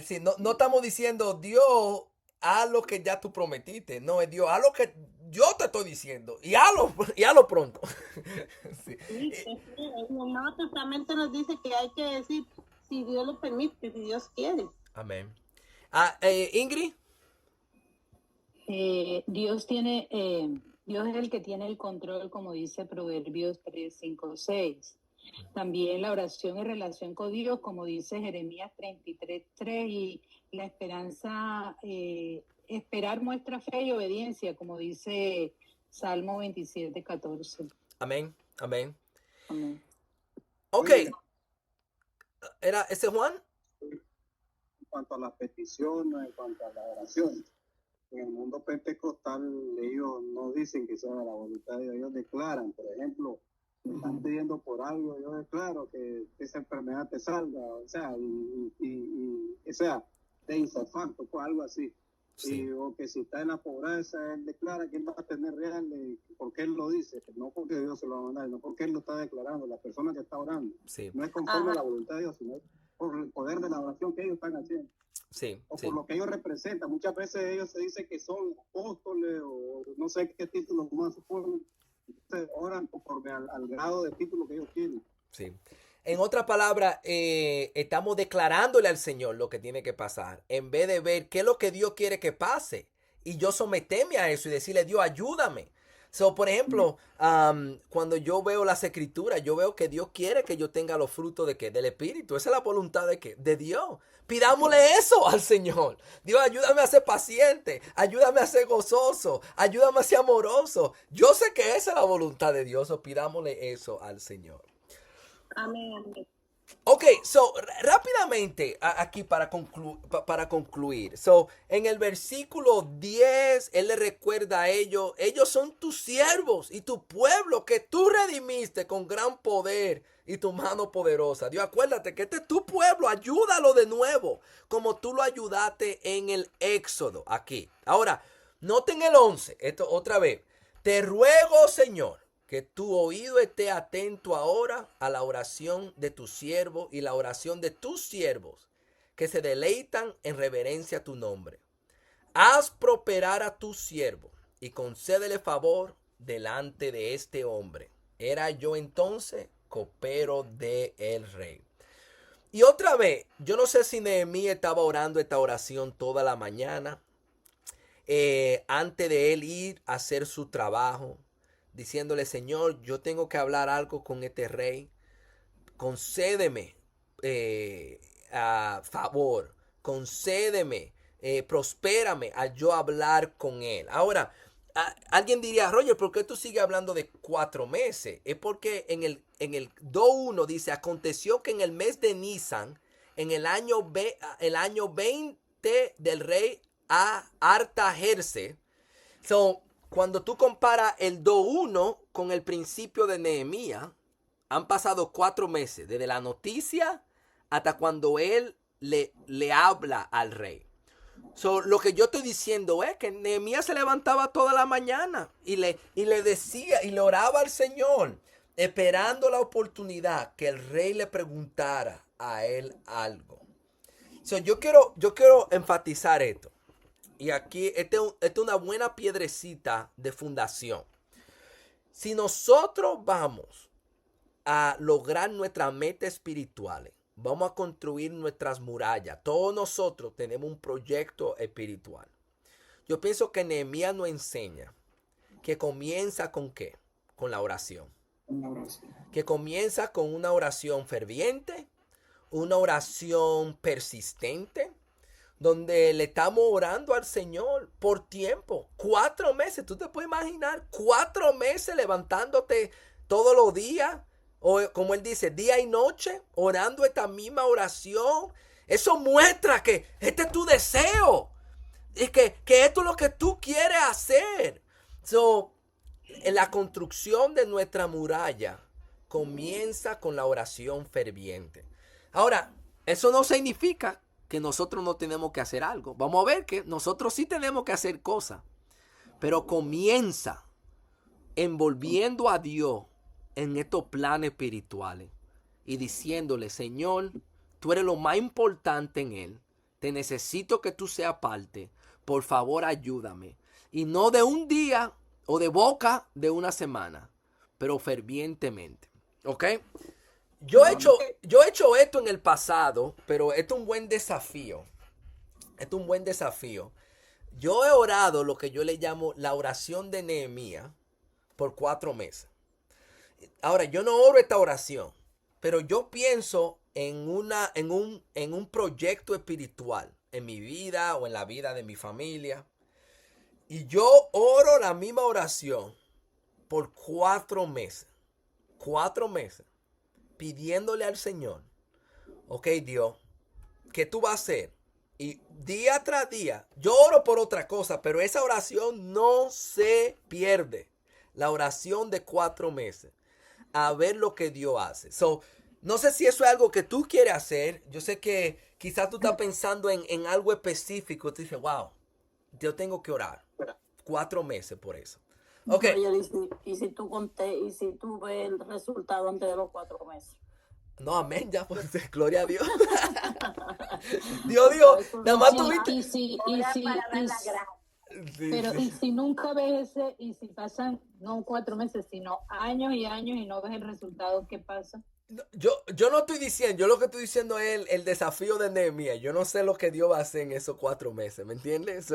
Sí, no estamos diciendo, Dios, haz lo que ya tú prometiste. No, es Dios, haz lo que yo te estoy diciendo. Y hazlo pronto. Sí. Sí, el Nuevo Testamento nos dice que hay que decir si Dios lo permite, si Dios quiere. Amén. Ingrid. Dios es el que tiene el control, como dice Proverbios 3, 5, 6. También la oración en relación con Dios, como dice Jeremías 33, 3, y la esperanza, esperar muestra fe y obediencia, como dice Salmo 27, 14. Amén, amén. Amén. Ok. ¿Era ese Juan? En cuanto a las peticiones, en cuanto a la oración, en el mundo pentecostal ellos no dicen que sea la voluntad de Dios, ellos declaran, por ejemplo, me están pidiendo por algo, yo declaro que esa enfermedad te salga, o sea, o sea, te infarto, pues algo así. Sí. O que si está en la pobreza, él declara que él va a tener reales, porque él lo dice, no porque Dios se lo va a mandar, no porque él lo está declarando, la persona que está orando. Sí. No es conforme a la voluntad de Dios, sino por el poder de la oración que ellos están haciendo. Sí, O sí. por lo que ellos representan. Muchas veces ellos se dicen que son apóstoles o no sé qué títulos más se ponen. Entonces oran conforme al grado de título que ellos tienen. Sí. En otras palabras, estamos declarándole al Señor lo que tiene que pasar, en vez de ver qué es lo que Dios quiere que pase. Y yo someterme a eso y decirle, Dios, ayúdame. So, por ejemplo, cuando yo veo las escrituras, yo veo que Dios quiere que yo tenga los frutos de ¿qué? Del Espíritu. Esa es la voluntad de ¿qué? De Dios. Pidámosle eso al Señor. Dios, ayúdame a ser paciente, ayúdame a ser gozoso, ayúdame a ser amoroso. Yo sé que esa es la voluntad de Dios, so pidámosle eso al Señor. Amén. Ok, so rápidamente aquí para concluir. So, en el versículo 10, él le recuerda a ellos son tus siervos y tu pueblo que tú redimiste con gran poder y tu mano poderosa. Dios, acuérdate que este es tu pueblo, ayúdalo de nuevo, como tú lo ayudaste en el Éxodo aquí. Ahora, noten el 11, esto otra vez. Te ruego, Señor, que tu oído esté atento ahora a la oración de tu siervo y la oración de tus siervos, que se deleitan en reverencia a tu nombre. Haz prosperar a tu siervo y concédele favor delante de este hombre. Era yo entonces copero del rey. Y otra vez, yo no sé si Nehemías estaba orando esta oración toda la mañana, antes de él ir a hacer su trabajo, diciéndole, Señor, yo tengo que hablar algo con este rey. Concédeme a favor. Concédeme, prospérame al yo hablar con él. Ahora, alguien diría, Roger, ¿por qué tú sigues hablando de 4 meses? Es porque en el 2.1 dice, aconteció que en el mes de Nisan, en el año 20 del rey Artajerse, cuando tú comparas el 2.1 con el principio de Nehemías, han pasado 4 meses, desde la noticia hasta cuando él le habla al rey. Lo que yo estoy diciendo es que Nehemías se levantaba toda la mañana y le decía y le oraba al Señor, esperando la oportunidad que el rey le preguntara a él algo. Yo quiero enfatizar esto. Y aquí, esta es una buena piedrecita de fundación. Si nosotros vamos a lograr nuestras metas espirituales, vamos a construir nuestras murallas. Todos nosotros tenemos un proyecto espiritual. Yo pienso que Nehemías nos enseña que comienza con ¿qué? Con la oración. Que comienza con una oración ferviente, una oración persistente. donde le estamos orando al Señor por tiempo. 4 meses, tú te puedes imaginar, 4 meses levantándote todos los días, o como él dice, día y noche, orando esta misma oración. Eso muestra que este es tu deseo. Y que esto es lo que tú quieres hacer. En la construcción de nuestra muralla comienza con la oración ferviente. Ahora, eso no significa que nosotros no tenemos que hacer algo. Vamos a ver que nosotros sí tenemos que hacer cosas. Pero comienza envolviendo a Dios en estos planes espirituales y diciéndole, Señor, tú eres lo más importante en él. Te necesito que tú seas parte. Por favor, ayúdame. Y no de un día o de boca de una semana, pero fervientemente. ¿Ok? Yo he hecho esto en el pasado, pero esto es un buen desafío. Esto es un buen desafío. Yo he orado lo que yo le llamo la oración de Nehemías por 4 meses. Ahora, yo no oro esta oración, pero yo pienso en un proyecto espiritual en mi vida o en la vida de mi familia. Y yo oro la misma oración por 4 meses. 4 meses. Pidiéndole al Señor, ok, Dios, ¿qué tú vas a hacer? Y día tras día, yo oro por otra cosa, pero esa oración no se pierde. La oración de 4 meses. A ver lo que Dios hace. No sé si eso es algo que tú quieres hacer. Yo sé que quizás tú estás pensando en algo específico. Tú dices, wow, yo tengo que orar 4 meses por eso. Ok. Oye, y si tú ves el resultado antes de los 4 meses. No, amén, ya pues, gloria a Dios. Dios, nada más tuviste. Pero y si nunca ves y si pasan no 4 meses, sino años y años y no ves el resultado, ¿qué pasa? Yo no estoy diciendo, yo lo que estoy diciendo es el desafío de Nehemías. Yo no sé lo que Dios va a hacer en esos 4 meses, ¿me entiendes?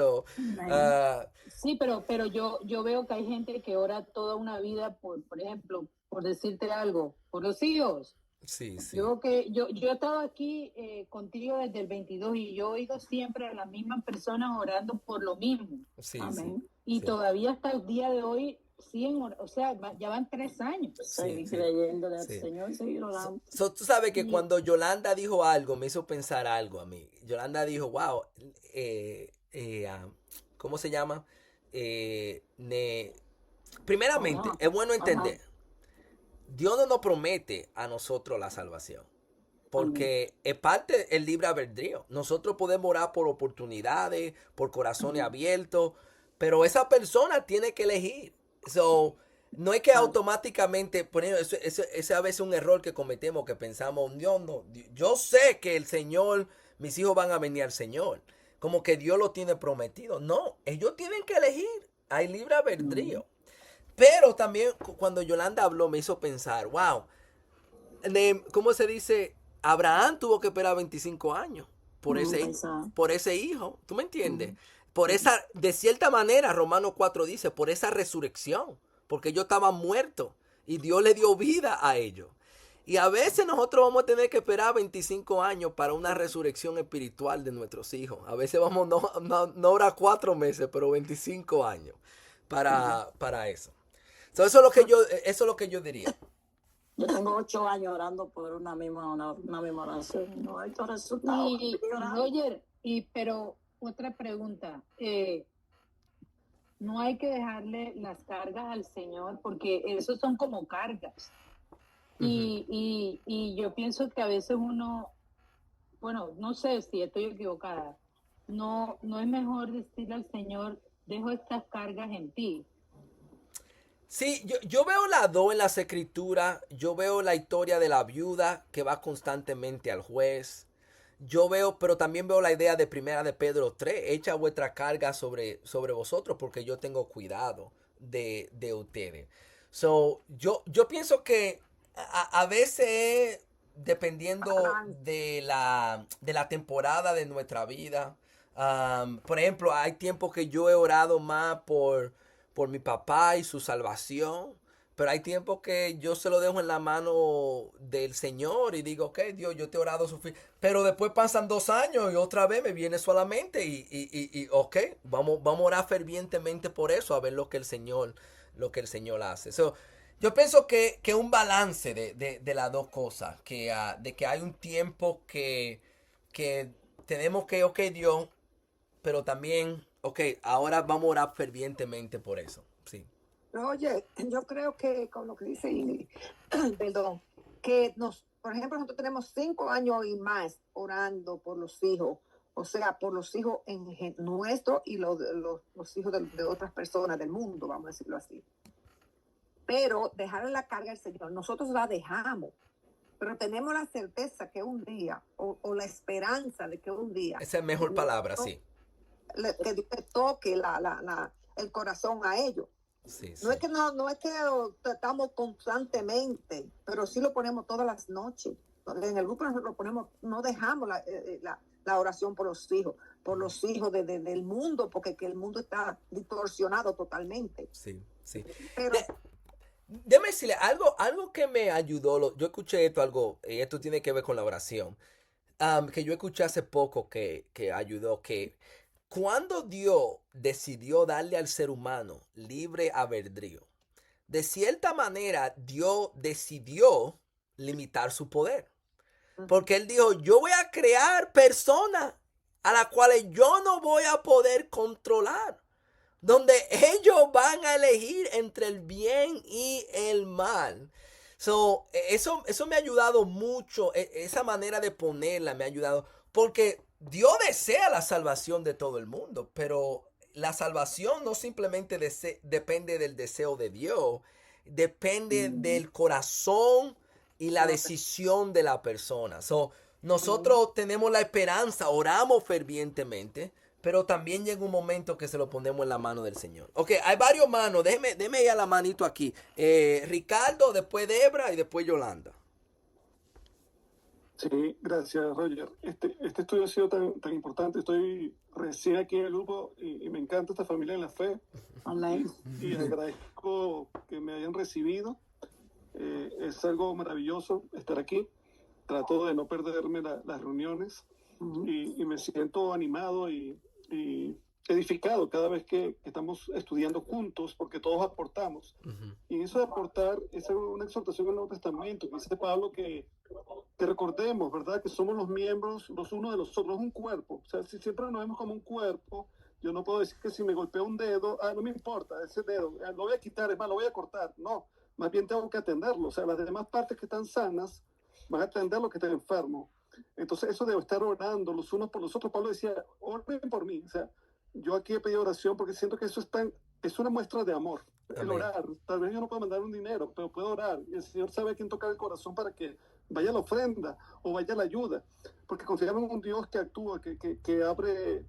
Sí, pero yo veo que hay gente que ora toda una vida por ejemplo, por decirte algo, por los hijos. Sí. Yo he estado aquí contigo desde el 22 y yo oigo siempre a las mismas personas orando por lo mismo. Sí, amén. Y todavía hasta el día de hoy siguen, o sea, ya van 3 años. Creyéndole al Señor, seguir orando. Tú sabes que cuando Yolanda dijo algo, me hizo pensar algo a mí. Yolanda dijo, wow, ¿cómo se llama? Primeramente, es bueno entender. Dios no nos promete a nosotros la salvación. Porque es parte del libre albedrío. Nosotros podemos orar por oportunidades, por corazones abiertos, pero esa persona tiene que elegir. No es que automáticamente, por ejemplo, ese a veces un error que cometemos, que pensamos, Dios no, yo sé que el Señor, mis hijos van a venir al Señor. Como que Dios lo tiene prometido. No, ellos tienen que elegir. Hay libre albedrío. Pero también cuando Yolanda habló me hizo pensar, wow, ¿cómo se dice? Abraham tuvo que esperar 25 años por ese hijo. ¿Tú me entiendes? Por esa, de cierta manera, Romanos 4 dice, por esa resurrección. Porque ellos estaban muertos y Dios le dio vida a ellos. Y a veces nosotros vamos a tener que esperar 25 años para una resurrección espiritual de nuestros hijos. A veces vamos no orar 4 meses, pero 25 años para eso. Eso es lo que yo diría. Yo tengo 8 años orando por una misma oración. No hay resultados. Roger, pero otra pregunta. No hay que dejarle las cargas al Señor porque eso son como cargas. Y yo pienso que a veces uno, bueno, no sé si estoy equivocada, no es mejor decirle al Señor, dejo estas cargas en ti. Sí, yo veo las dos en las escrituras. Yo veo la historia de la viuda que va constantemente al juez. Pero también veo la idea de primera de Pedro 3. Echa vuestra carga sobre vosotros porque yo tengo cuidado de ustedes. Yo pienso que a veces, dependiendo de la temporada de nuestra vida, por ejemplo, hay tiempos que yo he orado más por mi papá y su salvación, Pero hay tiempos que yo se lo dejo en la mano del Señor y digo, ok, Dios, yo te he orado suficiente. Pero después pasan 2 años y otra vez me viene solamente ok, vamos a orar fervientemente por eso, a ver lo que el Señor hace. So, yo pienso que un balance de las dos cosas, de que hay un tiempo que tenemos que, ok, Dios, pero también, ok, ahora vamos a orar fervientemente por eso, sí. Pero oye, yo creo que con lo que dice Ingrid, perdón, que por ejemplo, nosotros tenemos 5 años y más orando por los hijos, o sea, por los hijos nuestros y los hijos de otras personas del mundo, vamos a decirlo así. Pero dejar la carga al Señor, nosotros la dejamos, pero tenemos la certeza que un día, o la esperanza de que un día... Esa es mejor palabra, sí. Que Dios le toque el corazón a ellos. Sí, sí. No es que tratamos constantemente, pero sí lo ponemos todas las noches. En el grupo nosotros lo ponemos, no dejamos la oración por los hijos del mundo, porque que el mundo está distorsionado totalmente. Sí, sí. Pero, Déjame decirle algo que me ayudó. Yo escuché esto tiene que ver con la oración, que yo escuché hace poco que ayudó, que cuando Dios decidió darle al ser humano libre albedrío, de cierta manera Dios decidió limitar su poder. Porque Él dijo, yo voy a crear personas a las cuales yo no voy a poder controlar, donde ellos van a elegir entre el bien y el mal. Eso me ha ayudado mucho, esa manera de ponerla me ha ayudado, porque Dios desea la salvación de todo el mundo, pero la salvación no simplemente depende del deseo de Dios, depende del corazón y la decisión de la persona. Nosotros tenemos la esperanza, oramos fervientemente, pero también llega un momento que se lo ponemos en la mano del Señor. Ok, hay varios manos, déjeme ir a la manito aquí. Ricardo, después Debra y después Yolanda. Sí, gracias, Roger. Este estudio ha sido tan importante. Estoy recién aquí en el grupo y me encanta esta familia en la fe. Amén. Y agradezco que me hayan recibido. Es algo maravilloso estar aquí. Trato de no perderme las reuniones y me siento animado y edificado cada vez que estamos estudiando juntos, porque todos aportamos. Y eso de aportar es una exhortación del Nuevo Testamento, que dice Pablo que recordemos, ¿verdad? Que somos los miembros los unos de los otros, un cuerpo. O sea, si siempre nos vemos como un cuerpo, yo no puedo decir que si me golpeo un dedo, no me importa, ese dedo, lo voy a quitar, es más, lo voy a cortar. No, más bien tengo que atenderlo. O sea, las demás partes que están sanas van a atender lo que está enfermo. Entonces, eso de estar orando los unos por los otros, Pablo decía, oren por mí. O sea, yo aquí he pedido oración porque siento que eso es una muestra de amor. El Amén. orar. Tal vez yo no puedo mandar un dinero, pero puedo orar. Y el Señor sabe a quién tocar el corazón para que vaya la ofrenda o vaya la ayuda. Porque confiamos en un Dios que actúa, que abre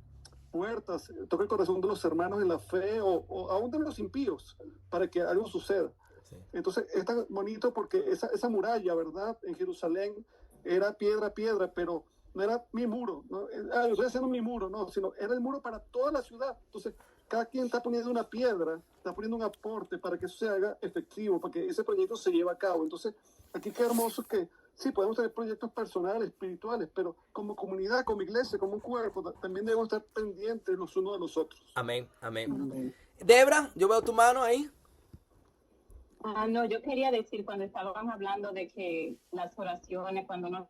puertas, toca el corazón de los hermanos en la fe o aún de los impíos para que algo suceda. Sí. Entonces es tan bonito porque esa muralla, ¿verdad? En Jerusalén era piedra, pero no era mi muro, ¿no? Yo estoy haciendo mi muro, no, sino era el muro para toda la ciudad. Entonces, cada quien está poniendo una piedra, está poniendo un aporte para que eso se haga efectivo, para que ese proyecto se lleve a cabo. Entonces, aquí qué hermoso que sí, podemos tener proyectos personales, espirituales, pero como comunidad, como iglesia, como un cuerpo, también debemos estar pendientes los unos de los otros. Amén, amén. Debra, yo veo tu mano ahí. No, yo quería decir cuando estaban hablando de que las oraciones, cuando uno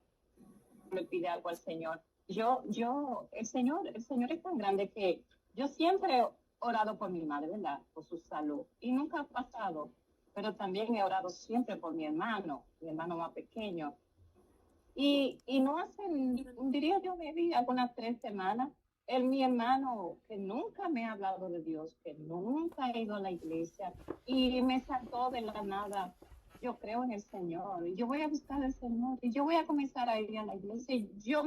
le pide algo al Señor, el Señor es tan grande que yo siempre he orado por mi madre, ¿verdad? Por su salud, y nunca ha pasado, pero también he orado siempre por mi hermano más pequeño, y no diría yo, maybe algunas 3 semanas, mi hermano que nunca me ha hablado de Dios, que nunca ha ido a la iglesia, y me saltó de la nada, yo creo en el Señor, y yo voy a buscar al Señor, y yo voy a comenzar a ir a la iglesia. Y yo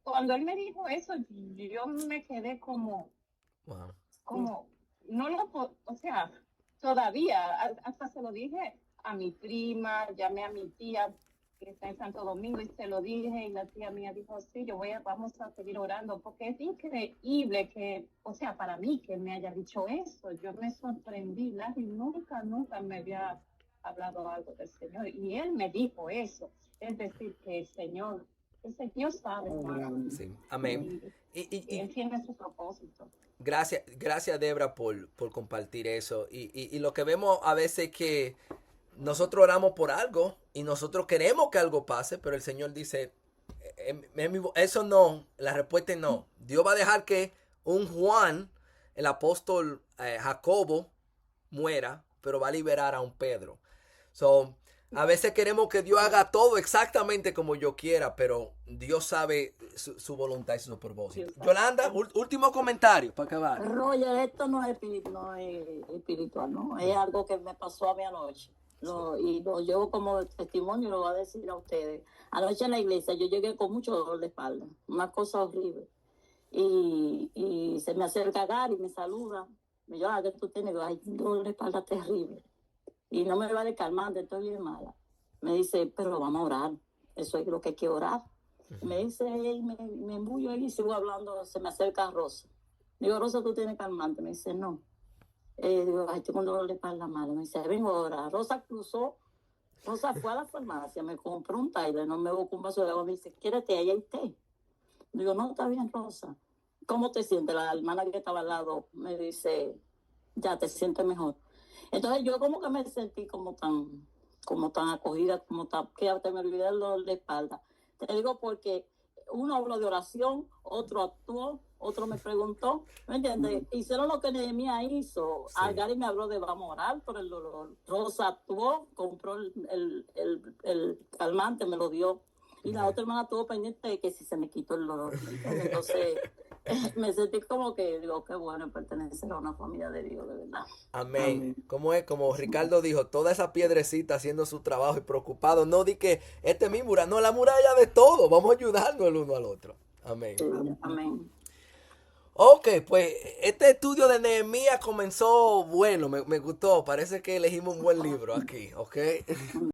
cuando él me dijo eso, yo me quedé como, no o sea, todavía, hasta se lo dije a mi prima, llamé a mi tía, que está en Santo Domingo, y se lo dije, y la tía mía dijo, sí, vamos a seguir orando, porque es increíble que, o sea, para mí que me haya dicho eso, yo me sorprendí, Larry nunca me había hablado algo del Señor. Y él me dijo eso. Es decir, que el Señor sabe, hermano. Sí, amén. Y él tiene su propósito. Gracias Debra por compartir eso. Y lo que vemos a veces es que nosotros oramos por algo y nosotros queremos que algo pase, pero el Señor dice, eso no, la respuesta es no. Dios va a dejar que un Juan, el apóstol Jacobo, muera, pero va a liberar a un Pedro. So, a veces queremos que Dios haga todo exactamente como yo quiera, pero Dios sabe su voluntad y su propósito. Yolanda, último comentario para acabar. Roger, esto no es espiritual, ¿no? Es algo que me pasó a mí anoche. Y lo llevo como testimonio y lo voy a decir a ustedes. Anoche en la iglesia yo llegué con mucho dolor de espalda, una cosa horrible. Y se me acerca Gary y me saluda. Me dice, ¿qué tú tienes? Ay, dolor de espalda terrible. Y no me va de calmante, estoy bien mala. Me dice, pero vamos a orar. Eso es lo que hay que orar. Me dice, me embullo ahí y sigo hablando. Se me acerca Rosa. Digo, Rosa, ¿tú tienes calmante? Me dice, no. Digo, ay, tengo un dolor de espalda malo. Me dice, vengo a orar. Rosa fue a la farmacia, me compró un Tyler, no me buscó un vaso de agua. Me dice, ¿quieres té? Ahí hay té. Digo, no, está bien, Rosa. ¿Cómo te sientes? La hermana que estaba al lado me dice, ya te sientes mejor. Entonces yo como que me sentí como tan acogida, que hasta me olvidé el dolor de espalda. Te digo porque uno habló de oración, otro actuó, otro me preguntó, ¿me entiendes? Hicieron lo que Nehemías hizo. Sí. Gary me habló de vamos a orar por el dolor. Rosa actuó, compró el calmante, me lo dio. Y la otra hermana estuvo pendiente de que si se me quitó el dolor. Entonces, me sentí como que, digo, qué bueno pertenecer a una familia de Dios, de verdad. Amén. Como Ricardo dijo, toda esa piedrecita haciendo su trabajo y preocupado. No di que mismo, no, la muralla de todo. Vamos a ayudarnos el uno al otro. Amén. Sí, amén. Ok, pues este estudio de Nehemías comenzó bueno, me gustó. Parece que elegimos un buen libro aquí, ok.